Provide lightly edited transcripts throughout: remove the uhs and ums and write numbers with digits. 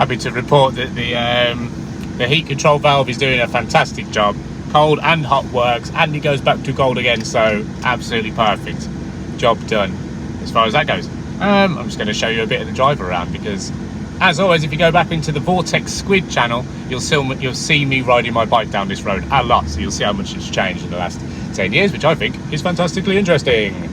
happy to report that the heat control valve is doing a fantastic job. Cold and hot works, and it goes back to cold again, so absolutely perfect. Job done as far as that goes. I'm just going to show you a bit of the drive around, because as always, if you go back into the Vortex Squid channel, you'll see me riding my bike down this road a lot, so you'll see how much it's changed in the last 10 years, which I think is fantastically interesting.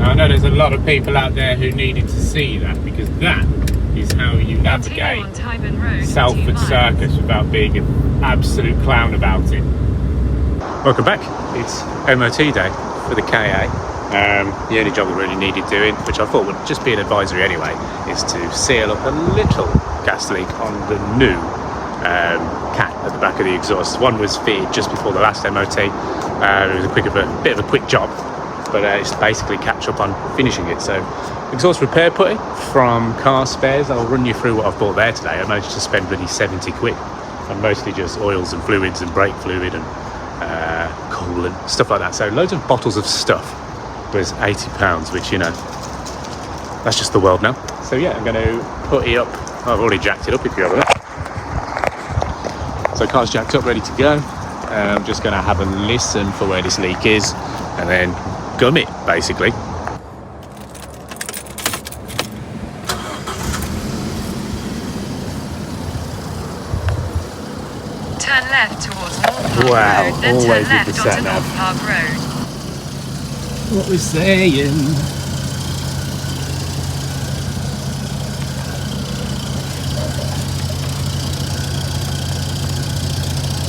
I know there's a lot of people out there who needed to see that, because that is how you navigate Salford Circus without being an absolute clown about it. Welcome back. It's MOT day for the KA. The only job we really needed doing, which I thought would just be an advisory anyway, is to seal up a little gas leak on the new cat at the back of the exhaust. One was fitted just before the last MOT. It was a bit of a quick job, but it's basically catch up on finishing it. So exhaust repair putty from Car Spares. I'll run you through what I've bought there today. I managed to spend bloody 70 quid on mostly just oils and fluids and brake fluid and coolant, stuff like that. So loads of bottles of stuff was £80, which, you know, that's just the world now. So yeah, I'm going to put it up. I've already jacked it up if you have a look. So car's jacked up, ready to go. I'm just going to have a listen for where this leak is and then gum it, basically. Turn left towards North Park Wow, Road, then always turn with left the onto sat nav. North Park Road. What we're saying.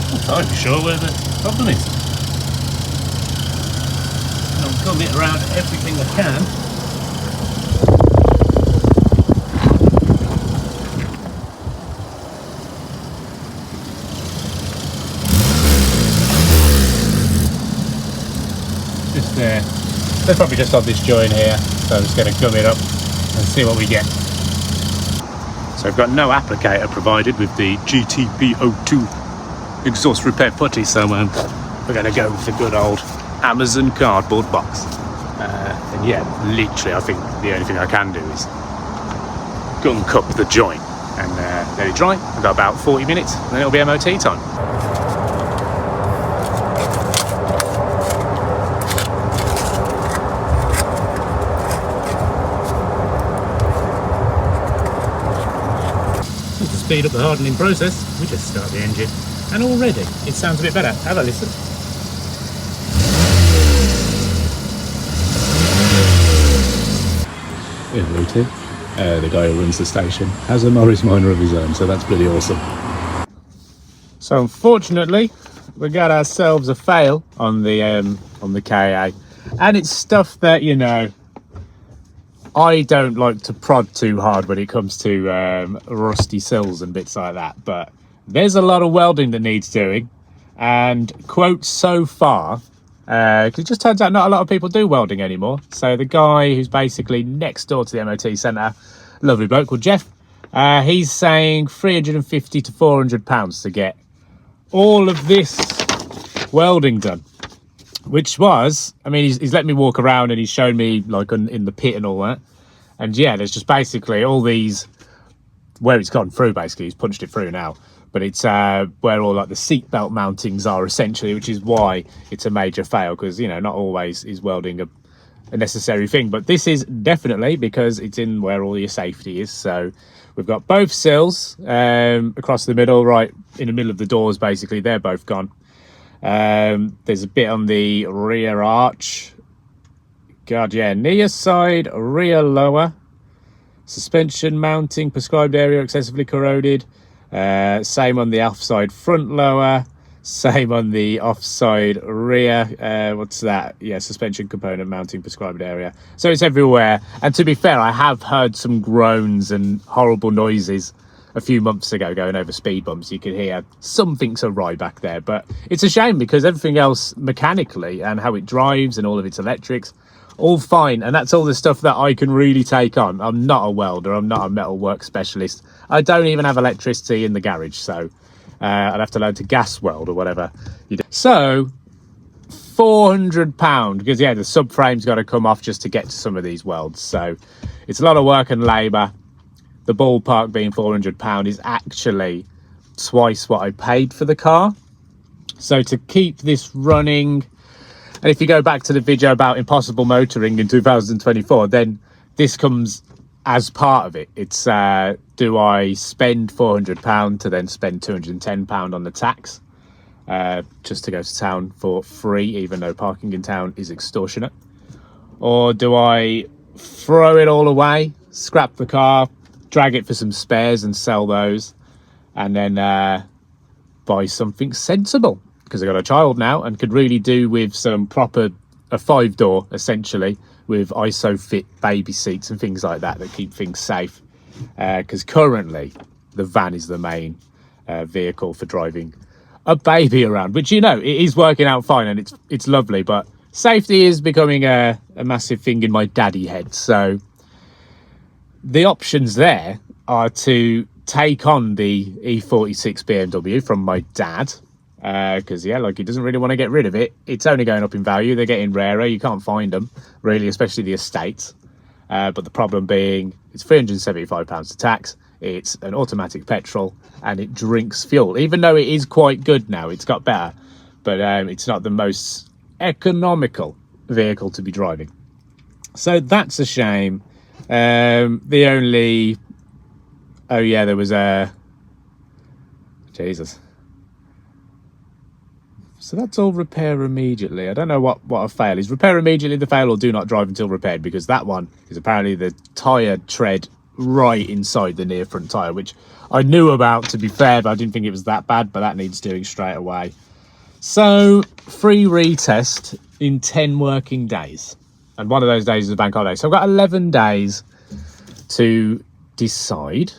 I'm not entirely sure where the problem is. I'll gum it around everything I can. Just there. They're probably just on this joint here, so I'm just going to gum it up and see what we get. So I've got no applicator provided with the GTP02 exhaust repair putty, so we're going to go with the good old Amazon cardboard box. And yeah, literally I think the only thing I can do is gunk up the joint and let it dry. I've got about 40 minutes and then it'll be MOT time. To speed up the hardening process, we just start the engine, and already it sounds a bit better. Have a listen. Hello Tim. The guy who runs the station has a Morris Minor of his own, so that's pretty awesome. So unfortunately, we got ourselves a fail on the KA, and it's stuff that, you know, I don't like to prod too hard when it comes to rusty sills and bits like that, but there's a lot of welding that needs doing, and quote so far, because it just turns out not a lot of people do welding anymore. So the guy who's basically next door to the MOT centre, lovely bloke called Jeff, he's saying £350 to £400 to get all of this welding done. Which was, I mean, he's let me walk around and he's shown me like in the pit and all that. And yeah, there's just basically all these, where it's gone through basically, he's punched it through now. But it's where all like the seatbelt mountings are essentially, which is why it's a major fail, because, you know, not always is welding a necessary thing. But this is definitely because it's in where all your safety is. So we've got both sills across the middle, right in the middle of the doors basically, they're both gone. There's a bit on the rear arch. God, yeah, near side, rear lower. Suspension mounting, prescribed area excessively corroded. Same on the offside front lower. Same on the offside rear. What's that? Yeah, suspension component mounting, prescribed area. So it's everywhere. And to be fair, I have heard some groans and horrible noises a few months ago going over speed bumps. You could hear something's awry back there. But it's a shame because everything else mechanically and how it drives and all of its electrics, all fine. And that's all the stuff that I can really take on. I'm not a welder. I'm not a metal work specialist. I don't even have electricity in the garage. So I'd have to learn to gas weld or whatever you do. So £400 because yeah, the subframe's got to come off just to get to some of these welds. So it's a lot of work and labour. The ballpark being £400 is actually twice what I paid for the car. So to keep this running, and if you go back to the video about impossible motoring in 2024, then this comes as part of it. It's do I spend £400 to then spend £210 on the tax just to go to town for free, even though parking in town is extortionate? Or do I throw it all away, scrap the car, drag it for some spares and sell those, and then buy something sensible? Because I got a child now and could really do with some proper, a 5-door essentially, with ISOFIT baby seats and things like that keep things safe. Because currently the van is the main vehicle for driving a baby around, which, you know, it is working out fine and it's lovely, but safety is becoming a massive thing in my daddy head. So the options there are to take on the E46 BMW from my dad, because yeah, like, he doesn't really want to get rid of it. It's only going up in value. They're getting rarer. You can't find them really, especially the estates. But the problem being, it's £375 to tax. It's an automatic petrol and it drinks fuel, even though it is quite good now. It's got better, but it's not the most economical vehicle to be driving. So that's a shame. The only, oh yeah, there was a, Jesus. So that's all repair immediately. I don't know what a fail is. Repair immediately the fail, or do not drive until repaired, because that one is apparently the tyre tread right inside the near front tyre, which I knew about, to be fair, but I didn't think it was that bad, but that needs doing straight away. So free retest in 10 working days. And one of those days is a bank holiday. So I've got 11 days to decide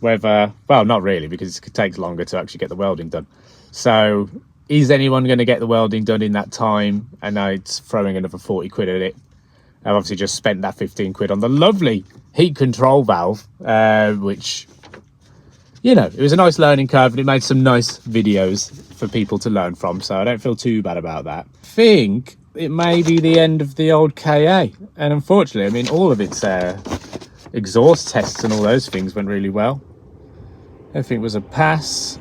whether, well, not really, because it takes longer to actually get the welding done. So is anyone going to get the welding done in that time? And now it's throwing another 40 quid at it. I've obviously just spent that 15 quid on the lovely heat control valve, which, you know, it was a nice learning curve and it made some nice videos for people to learn from. So I don't feel too bad about that. I think it may be the end of the old KA. And unfortunately, I mean, all of its exhaust tests and all those things went really well. Everything was a pass.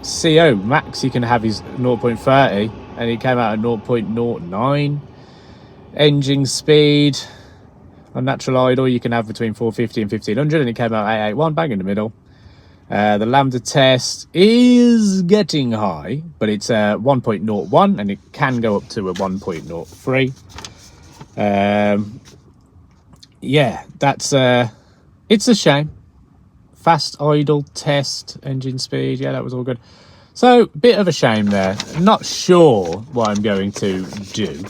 CO max he can have is 0.30 and it came out at 0.09. Engine speed on natural idle you can have between 450 and 1500 and it came out 881, bang in the middle. The lambda test is getting high, but it's 1.01 and it can go up to a 1.03. Yeah, that's it's a shame. Fast idle test, engine speed, yeah, that was all good. So bit of a shame there. Not sure what I'm going to do,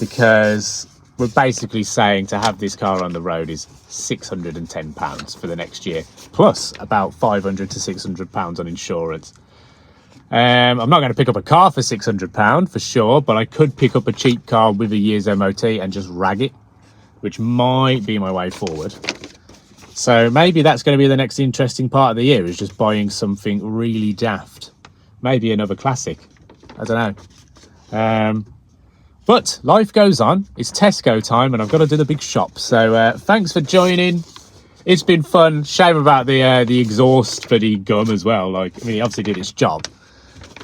because we're basically saying to have this car on the road is £610 for the next year, plus about £500 to £600 on insurance. I'm not going to pick up a car for £600 for sure, but I could pick up a cheap car with a year's MOT and just rag it, which might be my way forward. So maybe that's going to be the next interesting part of the year, is just buying something really daft. Maybe another classic. I don't know. But life goes on. It's Tesco time and I've got to do the big shop. So thanks for joining. It's been fun. Shame about the exhaust for the gum as well. Like, I mean, he obviously did its job,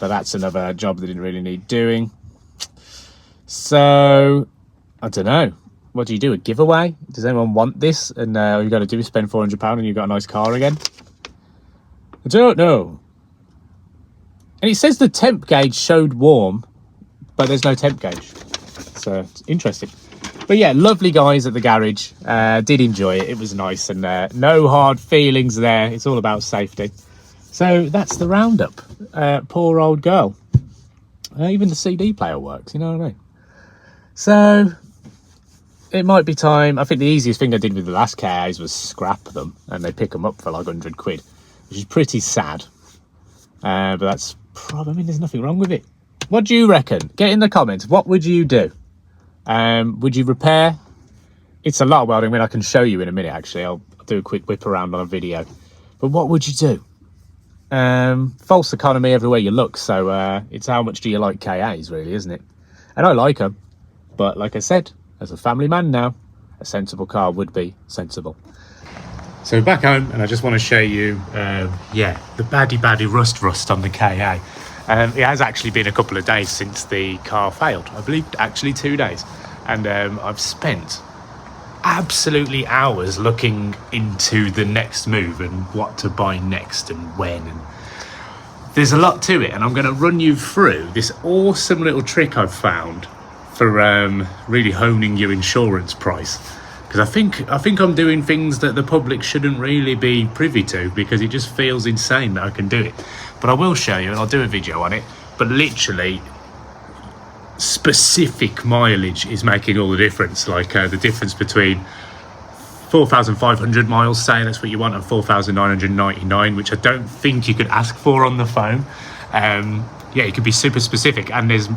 but that's another job that didn't really need doing. So I don't know. What do you do? A giveaway? Does anyone want this? And all you got to do is spend £400 and you've got a nice car again. I don't know. And it says the temp gauge showed warm, but there's no temp gauge. So it's interesting. But yeah, lovely guys at the garage. Did enjoy it. It was nice, and no hard feelings there. It's all about safety. So that's the roundup. Poor old girl. Even the CD player works, you know what I mean? So it might be time. I think the easiest thing I did with the last KAs was scrap them, and they pick them up for like 100 quid, which is pretty sad. But that's probably, I mean, there's nothing wrong with it. What do you reckon? Get in the comments. What would you do? Would you repair? It's a lot of welding. I mean, I can show you in a minute, actually. I'll do a quick whip around on a video. But what would you do? False economy everywhere you look. So it's how much do you like KAs, really, isn't it? And I like them. But like I said, as a family man now, a sensible car would be sensible. So back home, and I just want to show you, yeah, the baddie rust on the KA. It has actually been a couple of days since the car failed. I believe actually 2 days. And I've spent absolutely hours looking into the next move and what to buy next and when. And there's a lot to it, and I'm going to run you through this awesome little trick I've found for really honing your insurance price. Because I think I'm doing things that the public shouldn't really be privy to, because it just feels insane that I can do it. But I will show you, and I'll do a video on it. But literally, specific mileage is making all the difference. Like the difference between 4,500 miles, say that's what you want, and 4,999, which I don't think you could ask for on the phone. Yeah, it could be super specific, and there's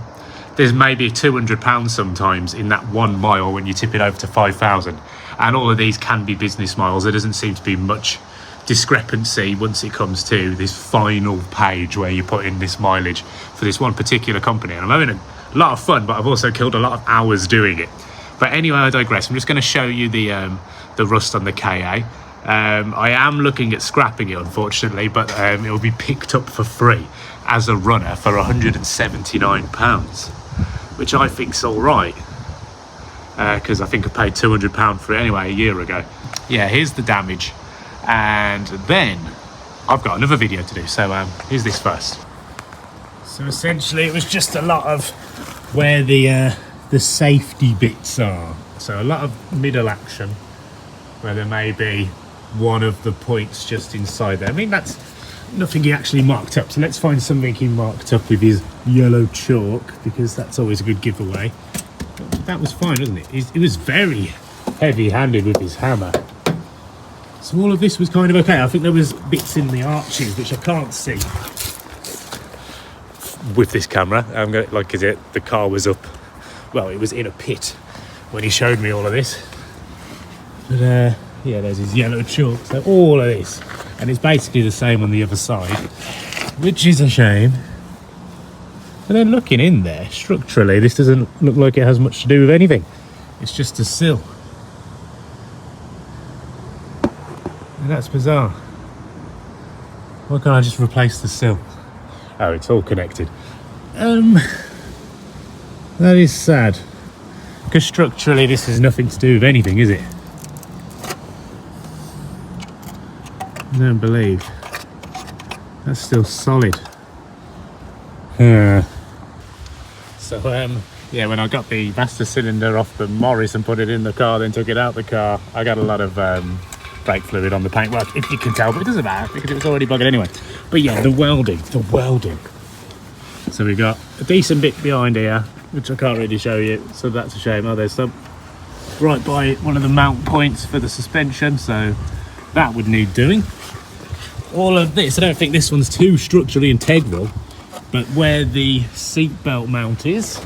maybe £200 sometimes in that 1 mile when you tip it over to 5,000. And all of these can be business miles. There doesn't seem to be much discrepancy once it comes to this final page where you put in this mileage for this one particular company. And I'm having a lot of fun, but I've also killed a lot of hours doing it. But anyway, I digress. I'm just going to show you the rust on the KA. I am looking at scrapping it, unfortunately, but it will be picked up for free as a runner for £179, which I think's all right, because I think I paid £200 for it anyway a year ago. Yeah, here's the damage, and then I've got another video to do, so here's this first. So essentially it was just a lot of where the safety bits are. So a lot of middle action where there may be one of the points just inside there. I mean, that's nothing he actually marked up, so let's find something he marked up with his yellow chalk, because that's always a good giveaway. But that was fine, wasn't it? He was very heavy-handed with his hammer. So all of this was kind of okay. I think there was bits in the arches which I can't see with this camera. I'm going like, cause the car was up, well, it was in a pit when he showed me all of this. But yeah, there's his yellow chalk. So all of this, and it's basically the same on the other side, which is a shame. But then looking in there, structurally, this doesn't look like it has much to do with anything. It's just a sill. And that's bizarre. Why can't I just replace the sill? Oh, it's all connected. That is sad. Because structurally, this has nothing to do with anything, is it? I don't believe. That's still solid. So yeah, when I got the master cylinder off the Morris and put it in the car, then took it out the car, I got a lot of brake fluid on the paintwork, if you can tell, but it doesn't matter because it was already buggered anyway. But yeah, the welding. So we got a decent bit behind here, which I can't really show you, so that's a shame. Oh, there's some right by one of the mount points for the suspension, so that would need doing. All of this, I don't think this one's too structurally integral, but where the seat belt mount is,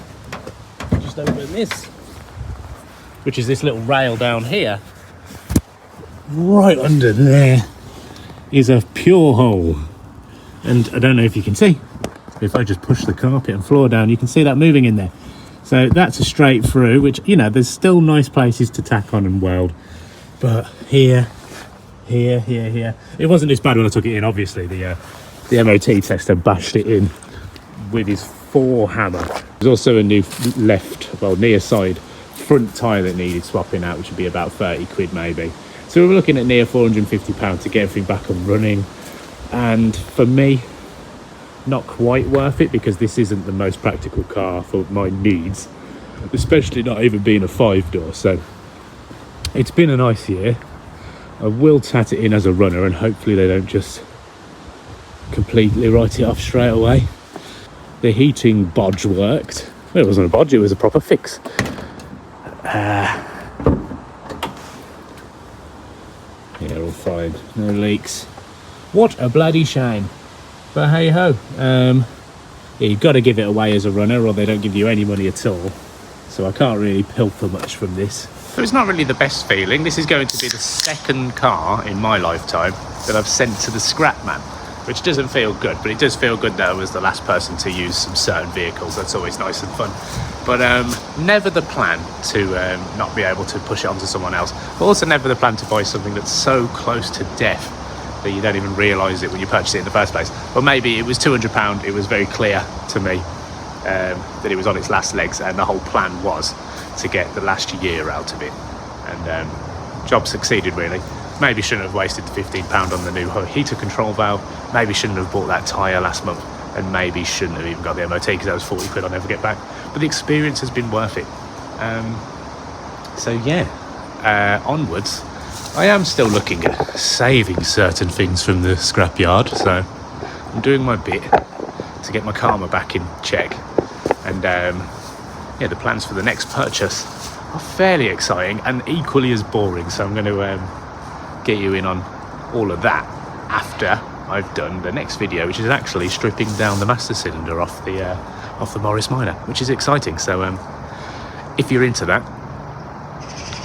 just open this, which is this little rail down here, right under there is a pure hole. And I don't know if you can see, if I just push the carpet and floor down, you can see that moving in there. So that's a straight through, which, you know, there's still nice places to tack on and weld, but here, it wasn't this bad when I took it in. Obviously the MOT tester bashed it in with his forehammer. There's also a new near side front tyre that needed swapping out, which would be about 30 quid maybe. So we were looking at near £450 to get everything back and running. And for me, not quite worth it, because this isn't the most practical car for my needs. especially not even being a 5-door. So it's been a nice year. I will tat it in as a runner, and hopefully they don't just completely write it off straight away. The heating bodge worked. Well, it wasn't a bodge, it was a proper fix. Yeah, all fine, no leaks. What a bloody shame. But hey ho, yeah, you've got to give it away as a runner or they don't give you any money at all. So I can't really pilfer much from this. So it's not really the best feeling. This is going to be the second car in my lifetime that I've sent to the scrap man, which doesn't feel good, but it does feel good that I was the last person to use some certain vehicles. That's always nice and fun. But never the plan to not be able to push it onto someone else, but also never the plan to buy something that's so close to death that you don't even realise it when you purchase it in the first place. But maybe it was £200. It was very clear to me that it was on its last legs, and the whole plan was to get the last year out of it. And job succeeded, really. Maybe shouldn't have wasted the £15 on the new heater control valve. Maybe shouldn't have bought that tyre last month, and maybe shouldn't have even got the MOT because that was 40 quid I'll never get back. But the experience has been worth it. So yeah, onwards. I am still looking at saving certain things from the scrapyard, so I'm doing my bit to get my karma back in check. And yeah, the plans for the next purchase are fairly exciting and equally as boring, so I'm going to get you in on all of that after I've done the next video, which is actually stripping down the master cylinder off the Morris Minor, which is exciting. So if you're into that,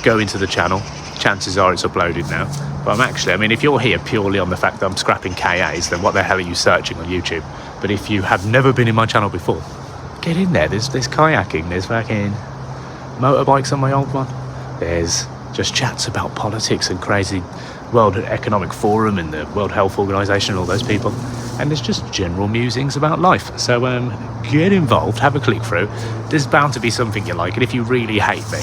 go into the channel. Chances are it's uploaded now. But I mean, if you're here purely on the fact that I'm scrapping KAs, then what the hell are you searching on YouTube? But if you have never been in my channel before, get in there. There's kayaking, there's fucking motorbikes on my old one, there's just chats about politics and crazy World Economic Forum and the World Health Organization and all those people, and there's just general musings about life. So get involved, have a click through. There's bound to be something you like, and if you really hate me,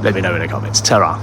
let me know in the comments. Ta-ra.